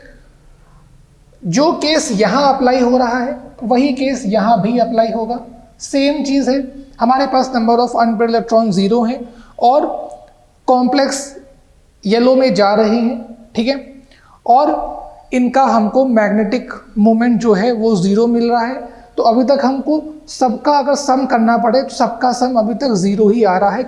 A: जो केस यहां अप्लाई हो रहा है वही केस यहां भी अप्लाई होगा, सेम चीज है, हमारे पास नंबर ऑफ अनपेड इलेक्ट्रॉन 0 है और कॉम्प्लेक्स येलो में जा रहे हैं, ठीक है, और इनका हमको मैग्नेटिक मोमेंट जो है वो 0 मिल रहा है। तो अभी तक हमको सबका अगर सम करना पड़े तो सबका सम अभी तक 0 ही आ रहा है,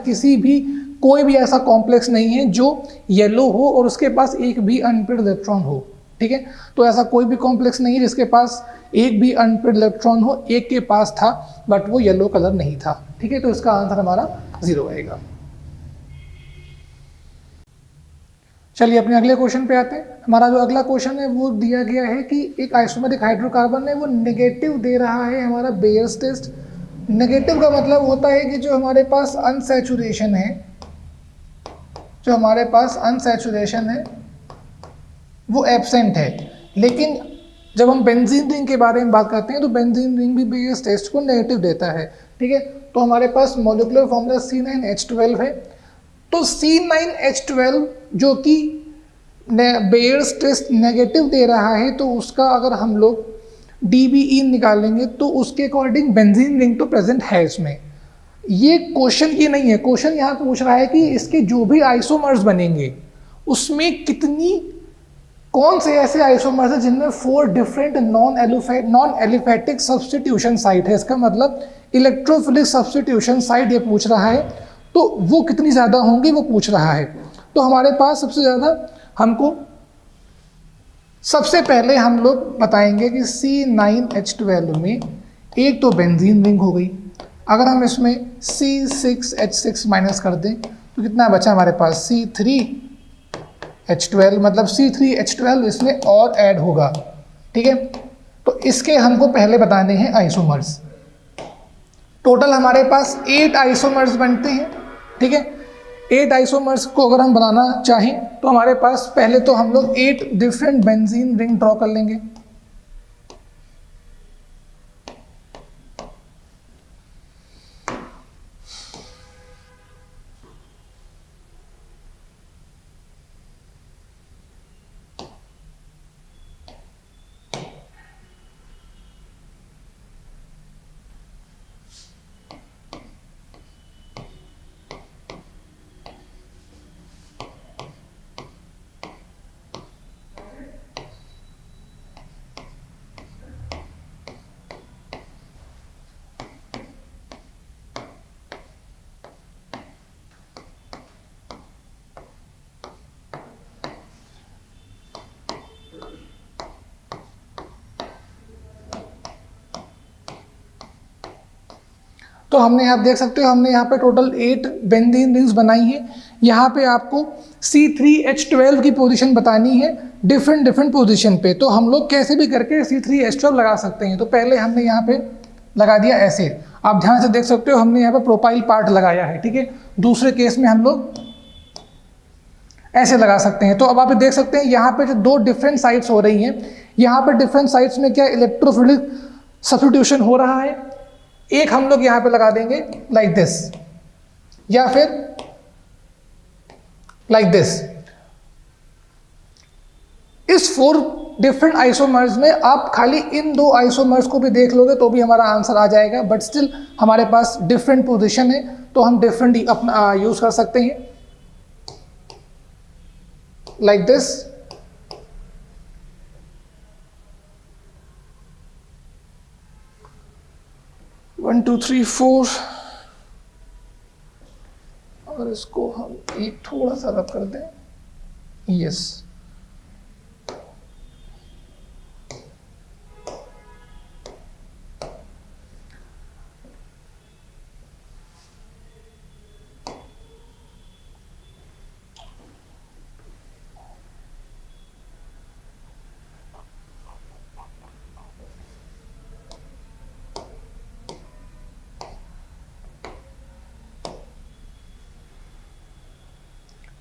A: कोई भी ऐसा कॉम्प्लेक्स नहीं है जो येलो हो और उसके पास एक भी अनपेड इलेक्ट्रॉन हो, ठीक है। तो ऐसा कोई भी कॉम्प्लेक्स नहीं है जिसके पास एक भी अनपेड इलेक्ट्रॉन हो, एक के पास था बट वो येलो कलर नहीं था, ठीक है। तो इसका आंसर हमारा 0 आएगा। चलिए अपने अगले क्वेश्चन पे आते हैं। हमारा जो अगला क्वेश्चन है वो दिया गया है कि एक आइसोमेरिक हाइड्रोकार्बन है वो नेगेटिव दे रहा है हमारा बेयर्स टेस्ट। नेगेटिव का मतलब होता है कि जो हमारे पास अनसैचुरेशन है, जो हमारे पास अनसैचुरेशन है वो एब्सेंट है। लेकिन जब हम बेंजीन रिंग के बारे में बात करते हैं तो बेंजीन रिंग भी बेयर्स टेस्ट को नेगेटिव देता है, ठीक है। तो हमारे पास मॉलिक्यूलर फॉर्मूला C9H12 है। तो C9H12 जो कि बेयर्स टेस्ट नेगेटिव दे रहा है, तो उसका अगर हम लोग DBE निकालेंगे तो उसके अकॉर्डिंग बेंजीन रिंग तो प्रेजेंट है इसमें। ये क्वेश्चन ये नहीं है, क्वेश्चन यहाँ पूछ रहा है कि इसके जो भी आइसोमर्स बनेंगे उसमें कौन से ऐसे आइसोमर्स हैं जिनमें 4 different non aliphatic substitution site है। इसका मतलब इलेक्ट्रोफिलिक सब्स्टिट्यूशन साइट ये पूछ रहा है, तो वो कितनी ज़्यादा होंगी वो पूछ रहा है। तो हमारे पास सबसे ज़्यादा हमको सबसे पहले हम लोग बताएंगे कि C9H12 में एक तो बेंजीन रिंग हो गई, अगर हम इसमें C6H6 माइनस कर दें तो कितना बचा हमारे पास C3H12, मतलब C3H12 इसमें और ऐड होगा, ठीक है। तो इसके हमको पहले बताने हैं आइसोमर्स। टोटल हमारे पास 8 आइसोमर्स बनते हैं, ठीक है। 8 आइसोमर्स को अगर हम बनाना चाहें तो हमारे पास पहले तो हम लोग 8 डिफरेंट बेंजीन रिंग ड्रॉ कर लेंगे। तो हमने यहाँ देख सकते हो हमने यहाँ पे टोटल 8 बेंजीन रिंग्स बनाई हैं। यहाँ पे आपको C3H12 की पोजीशन बतानी है डिफरेंट पोजीशन पे। तो हम लोग कैसे भी करके C3H12 लगा सकते हैं। तो पहले हमने यहाँ पे लगा दिया ऐसे, आप ध्यान से देख सकते हो हमने यहाँ पे प्रोपाइल पार्ट लगाया है, ठीक है। दूसरे केस में हम लोग ऐसे लगा सकते हैं। तो अब आप देख सकते हैं यहाँ पे जो 2 डिफरेंट साइट्स हो रही हैं, यहाँ पे डिफरेंट साइट्स में क्या इलेक्ट्रोफिलिक सब्स्टिट्यूशन हो रहा है। एक हम लोग यहाँ पे लगा देंगे लाइक दिस, या फिर लाइक दिस। इस 4 डिफरेंट आइसोमर्स में आप खाली इन 2 आइसोमर्स को भी देख लोगे तो भी हमारा आंसर आ जाएगा, बट स्टिल हमारे पास डिफरेंट पोजीशन है तो हम डिफरेंट अपना यूज कर सकते हैं, like this. One two three four, और इसको हम एक थोड़ा सा रब कर दें, यस।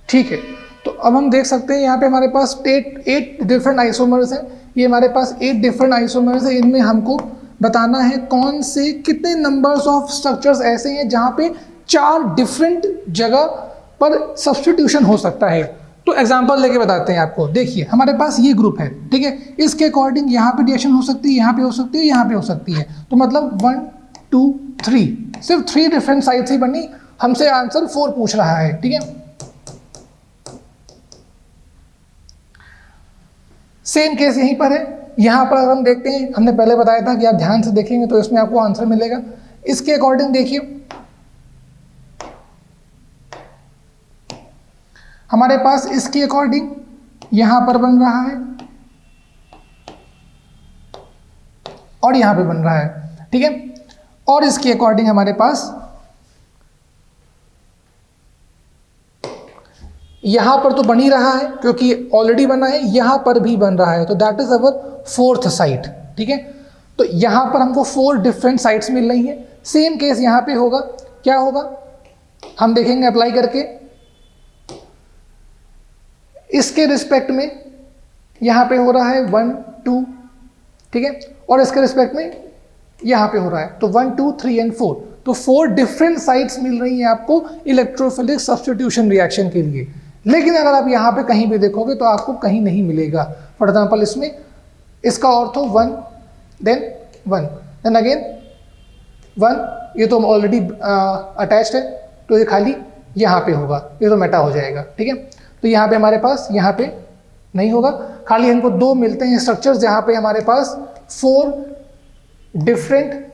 A: ठीक है, तो अब हम देख सकते हैं यहाँ पे हमारे पास 8 डिफरेंट आइसोमर्स हैं। ये हमारे पास 8 डिफरेंट आइसोमर्स हैं। इनमें हमको बताना है कौन से कितने नंबर्स ऑफ स्ट्रक्चर्स ऐसे हैं जहाँ पे 4 डिफरेंट जगह पर सब्स्टिट्यूशन हो सकता है। तो एग्जांपल लेके बताते हैं आपको। देखिए हमारे पास ये ग्रुप है, ठीक है, इसके अकॉर्डिंग यहाँ पे रिएक्शन हो सकती है, यहाँ पे हो सकती है, यहाँ पे हो सकती है। तो मतलब 1 2 3, सिर्फ 3 डिफरेंट साइड्स ही बनी, हमसे आंसर 4 पूछ रहा है, ठीक है। सेम केस यहीं पर है। यहाँ पर अगर हम देखते हैं, हमने पहले बताया था कि आप ध्यान से देखेंगे तो इसमें आपको आंसर मिलेगा। इसके अकॉर्डिंग देखिए हमारे पास इसके अकॉर्डिंग यहाँ पर बन रहा है और यहाँ पे बन रहा है, ठीक है। और इसके अकॉर्डिंग हमारे पास यहाँ पर तो बन ही रहा है क्योंकि ऑलरेडी बना है, यहाँ पर भी बन रहा है, तो that is our 4th site, ठीक है। तो यहाँ पर हमको 4 डिफरेंट साइट्स मिल रही हैं। सेम केस यहाँ पे होगा, क्या होगा हम देखेंगे अप्लाई करके। इसके रिस्पेक्ट में यहाँ पे हो रहा है 1 2, ठीक है, और इसके रिस्पेक्ट में यहाँ पे हो रहा है, तो 1 2 3 एंड 4, तो 4 डिफरेंट साइट्स मिल रही हैं आपको इलेक्ट्रोफिलिक सब्स्टिट्यूशन रिएक्शन के लिए। लेकिन अगर आप यहाँ पे कहीं भी देखोगे तो आपको कहीं नहीं मिलेगा। फॉर एग्जाम्पल इसमें इसका ऑर्थो 1 देन 1 देन अगेन 1, ये तो ऑलरेडी अटैच्ड है तो ये खाली यहाँ पे होगा, ये तो मेटा हो जाएगा, ठीक है। तो यहाँ पे हमारे पास यहाँ पे नहीं होगा, खाली हमको 2 मिलते हैं स्ट्रक्चर्स जहाँ पे हमारे पास 4 different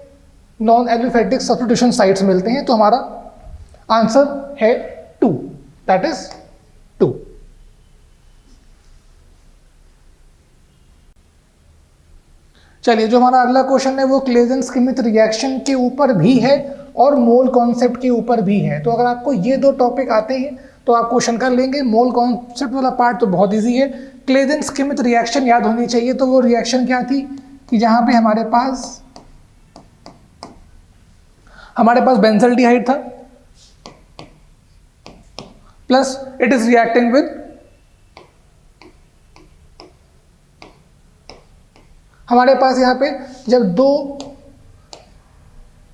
A: non aliphatic substitution sites मिलते हैं। तो हमारा आंसर है 2, दैट इज 2। चलिए, जो हमारा अगला क्वेश्चन है वो क्लेजेन-स्किमित रिएक्शन के ऊपर भी है और मोल कॉन्सेप्ट के ऊपर भी है। तो अगर आपको ये 2 टॉपिक आते हैं तो आप क्वेश्चन कर लेंगे। मोल कॉन्सेप्ट वाला पार्ट तो बहुत इजी है। क्लेजेन-स्किमित रिएक्शन याद होनी चाहिए। तो वो रिएक्शन क्या थी कि जहाँ पे हमारे पास बेंजल्डिहाइड था plus it is reacting with हमारे पास यहाँ पे जब 2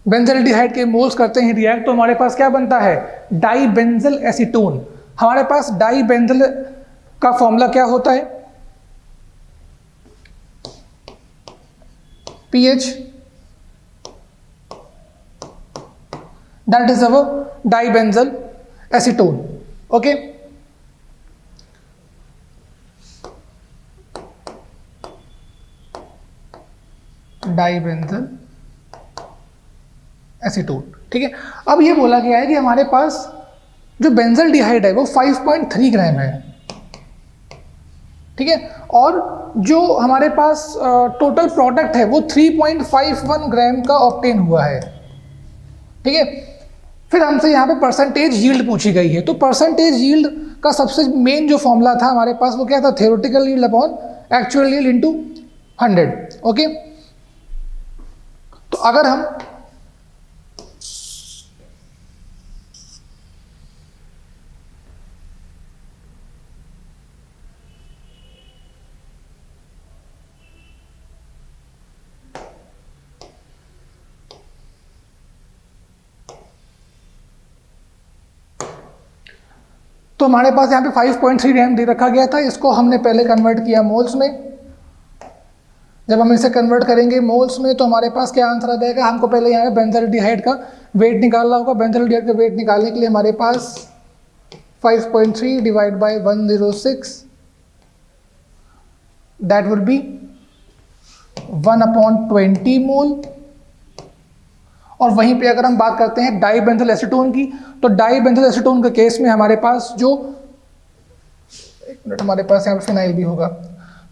A: बेंजल्डिहाइड के मोल्स करते हैं रिएक्ट तो हमारे पास क्या बनता है, डाइबेंजल एसीटोन। हमारे पास डाइबेंजल का फॉर्मूला क्या होता है, PH, that is our dibenzal acetone, okay. Dibenzal acetone, ठीक है। अब ये बोला गया है कि हमारे पास जो बेंजल्डिहाइड है वो 5.3 ग्राम है, ठीक है, और जो हमारे पास टोटल प्रोडक्ट है वो 3.51 ग्राम का ऑब्टेन हुआ है, ठीक है। फिर हमसे यहाँ पे परसेंटेज यील्ड पूछी गई है। तो परसेंटेज यील्ड का सबसे मेन जो फॉर्मूला था हमारे पास वो क्या था, theoretical yield upon actual yield into 100, okay. तो अगर हम तो हमारे पास यहाँ पे 5.3 ग्राम दे रखा गया था, इसको हमने पहले कन्वर्ट किया मोल्स में। जब हम इसे कन्वर्ट करेंगे मोल्स में तो हमारे पास क्या आंसर आ जाएगा, हमको पहले यहाँ पे बेंजोल्डिहाइड का वेट निकालना होगा। बेंजोल्डिहाइड का वेट निकालने के लिए हमारे पास 5.3 divide by 106, that would be 1/20 मोल। और वहीं पे अगर हम बात करते हैं डाइबेंजल एसीटोन की, तो डाइबेंजल एसीटोन के केस में हमारे पास जो, एक मिनट, हमारे पास यहाँ पे फिनाइल भी होगा,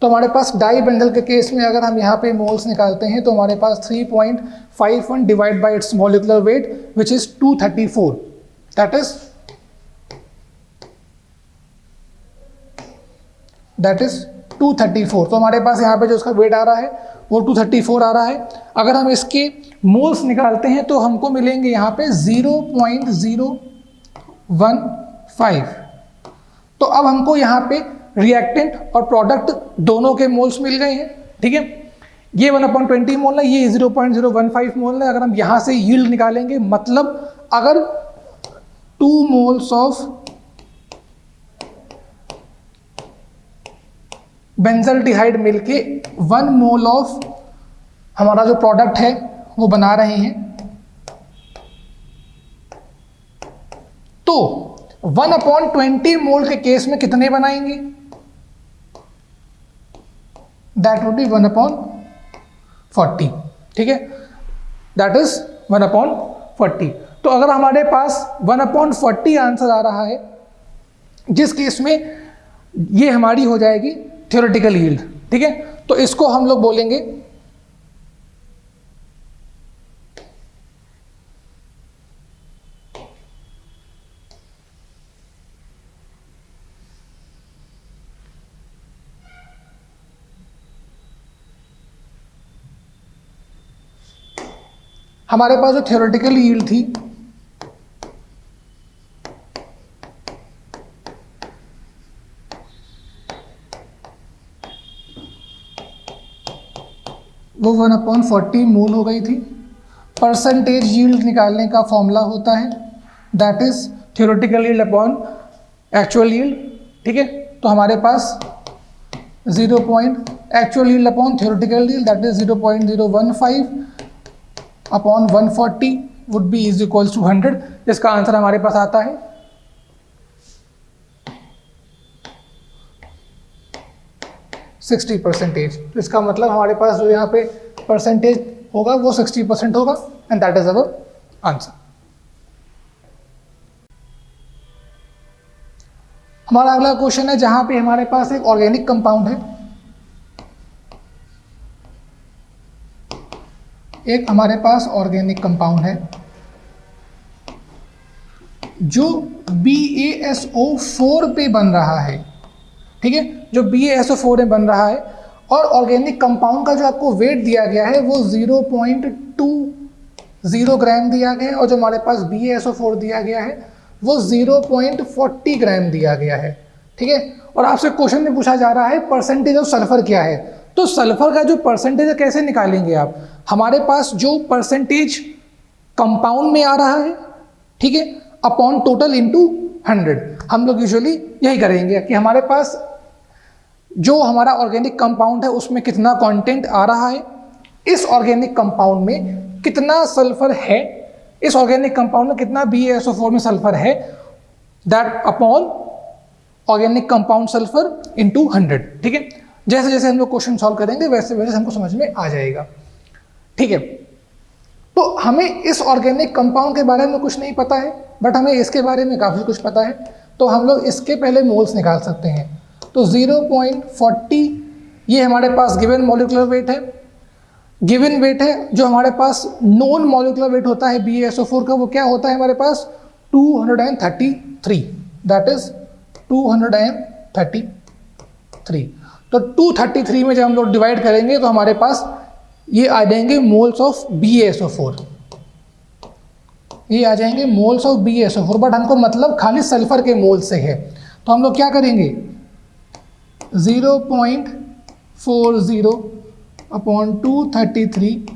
A: तो हमारे पास डाइबेंजल के केस में अगर हम यहाँ पे मोल्स निकालते हैं तो हमारे पास 3.51 divide by it's molecular weight which is 234, that is 234। तो हमारे पास यहाँ पे जो उसका वेट आ रहा है वो 234 आ रहा है। अगर हम इसके मोल्स निकालते हैं तो हमको मिलेंगे यहाँ पे 0.015। तो अब हमको यहाँ पे रिएक्टेंट और प्रोडक्ट दोनों के मोल्स मिल गए हैं, ठीक है। ये 1/20 मोल है, ये 0.015 मोल है। अगर हम यहाँ से यील्ड निकालेंगे, मतलब अगर 2 मोल्स ऑफ बेंजल्डिहाइड मिलके 1 मोल ऑफ हमारा जो प्रोडक्ट है वो बना रहे हैं, तो 1/20 मोल के केस में कितने बनाएंगे, दैट वुड बी 1/40, ठीक है, दैट इज 1/40। तो अगर हमारे पास 1/40 आंसर आ रहा है, जिस केस में ये हमारी हो जाएगी थ्योरेटिकल यील्ड, ठीक है। तो इसको हम लोग बोलेंगे हमारे पास जो थ्योरेटिकल यील्ड थी वो 1/40 मोल हो गई थी। परसेंटेज यील्ड निकालने का फॉर्मूला होता है that is theoretical yield upon actual yield, ठीक है। तो हमारे पास actual yield upon theoretical yield that is 0.015 upon 140 would be is equals to 100। इसका आंसर हमारे पास आता है 60%। तो इसका मतलब हमारे पास जो यहाँ पे परसेंटेज होगा वो 60% होगा, and that is our answer. हमारा अगला क्वेश्चन है जहां पे हमारे पास एक ऑर्गेनिक कंपाउंड है, एक हमारे पास ऑर्गेनिक कंपाउंड है जो BaSO4 पे बन रहा है, ठीक है, जो BaSO4 में बन रहा है, और ऑर्गेनिक कंपाउंड का जो आपको वेट दिया गया है वो 0.20 ग्राम दिया गया है, और जो हमारे पास BaSO4 दिया गया है वो 0.40 ग्राम दिया गया है, ठीक है। और आपसे क्वेश्चन में पूछा जा रहा है परसेंटेज ऑफ सल्फर क्या है, तो सल्फर का जो परसेंटेज है कैसे निकालेंगे आप। हमारे पास जो परसेंटेज कंपाउंड में आ रहा है, ठीक है, अपॉन टोटल इंटू 100, हम लोग यूजुअली यही करेंगे कि हमारे पास जो हमारा ऑर्गेनिक कंपाउंड है उसमें कितना कंटेंट आ रहा है, इस ऑर्गेनिक कंपाउंड में कितना सल्फर है, इस ऑर्गेनिक कंपाउंड में कितना BaSO4 में सल्फर है, that upon organic compound sulphur into 100, ठीक है। जैसे जैसे हम लोग क्वेश्चन सॉल्व करेंगे वैसे वैसे हमको समझ में आ जाएगा, ठीक है। तो हमें इस ऑर्गेनिक कंपाउंड के बारे में कुछ नहीं पता है, बट हमें इसके बारे में काफ़ी कुछ पता है, तो हम लोग इसके पहले मोल्स निकाल सकते हैं। तो 0.40 ये हमारे पास गिवन मॉलिक्यूलर वेट है, गिवन वेट है। जो हमारे पास नोन मॉलिक्यूलर वेट होता है BaSO4 का वो क्या होता है हमारे पास 233, दैट इज 233। तो 233 में जब हम लोग डिवाइड करेंगे तो हमारे पास ये आ जाएंगे मोल्स ऑफ BaSO4, ये आ जाएंगे मोल्स ऑफ BaSO4, बट हमको मतलब खाली सल्फर के मोल से है। तो हम लोग क्या करेंगे 0.40 अपॉन 233,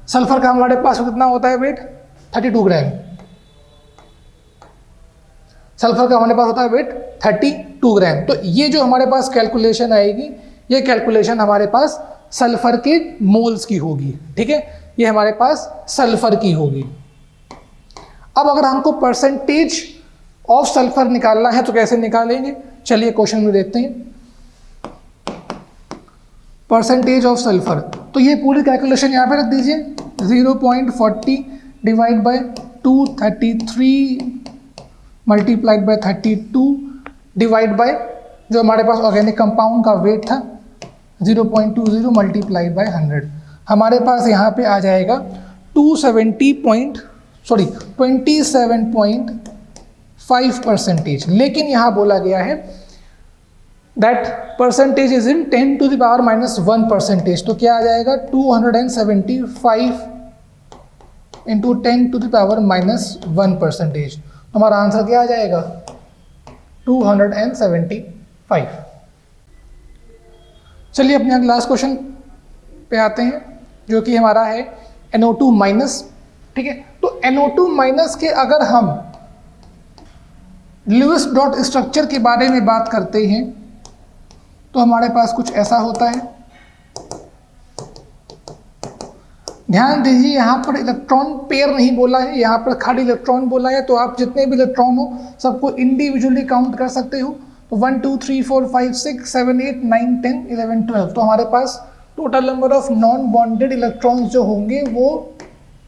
A: सल्फर का हमारे पास कितना होता है वेट 32 ग्राम, सल्फर का हमारे पास होता है वेट 32 ग्राम। तो ये जो हमारे पास कैलकुलेशन आएगी, ये कैलकुलेशन हमारे पास सल्फर के मोल्स की होगी, ठीक है, ये हमारे पास सल्फर की होगी। अब अगर हमको परसेंटेज ऑफ सल्फर निकालना है तो कैसे निकालेंगे, चलिए क्वेश्चन में देखते हैं। परसेंटेज ऑफ सल्फर, तो ये पूरी कैलकुलेशन यहाँ पे रख दीजिए, 0.40 divide by 233 multiplied by 32 divide by जो हमारे पास ऑर्गेनिक कंपाउंड का वेट था 0.20 मल्टीप्लाइड बाय 100, हमारे पास यहाँ पे आ जाएगा 27.5%। लेकिन यहाँ बोला गया है दैट परसेंटेज इज इन 10⁻⁻1%। तो क्या आ जाएगा 275 इंटू 10⁻⁻1%। तो हमारा आंसर क्या आ जाएगा 275। चलिए अपने लास्ट क्वेश्चन पे आते हैं जो कि हमारा है NO2 माइनस, ठीक है। तो NO2 माइनस के अगर हम लुईस डॉट स्ट्रक्चर के बारे में बात करते हैं तो हमारे पास कुछ ऐसा होता है। ध्यान दीजिए यहाँ पर इलेक्ट्रॉन पेयर नहीं बोला है, यहाँ पर खाली इलेक्ट्रॉन बोला है। तो आप जितने भी इलेक्ट्रॉन हो सबको इंडिविजुअली काउंट कर सकते हो। तो 1 2 3 4 5 6 7 8 9 10 11 12। तो हमारे पास total number of non bonded electrons जो होंगे वो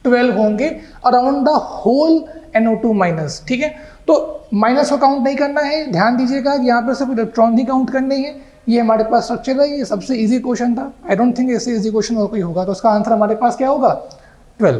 A: 12 होंगे around the whole NO2 minus, ठीक है। तो माइनस को काउंट नहीं करना है, ध्यान दीजिएगा कि यहाँ पर सिर्फ इलेक्ट्रॉन ही काउंट करने हैं। ये हमारे पास स्ट्रक्चर है, ये सबसे इजी क्वेश्चन था। आई डोंट थिंक ऐसे इजी क्वेश्चन और कोई होगा। तो उसका आंसर हमारे पास क्या होगा 12।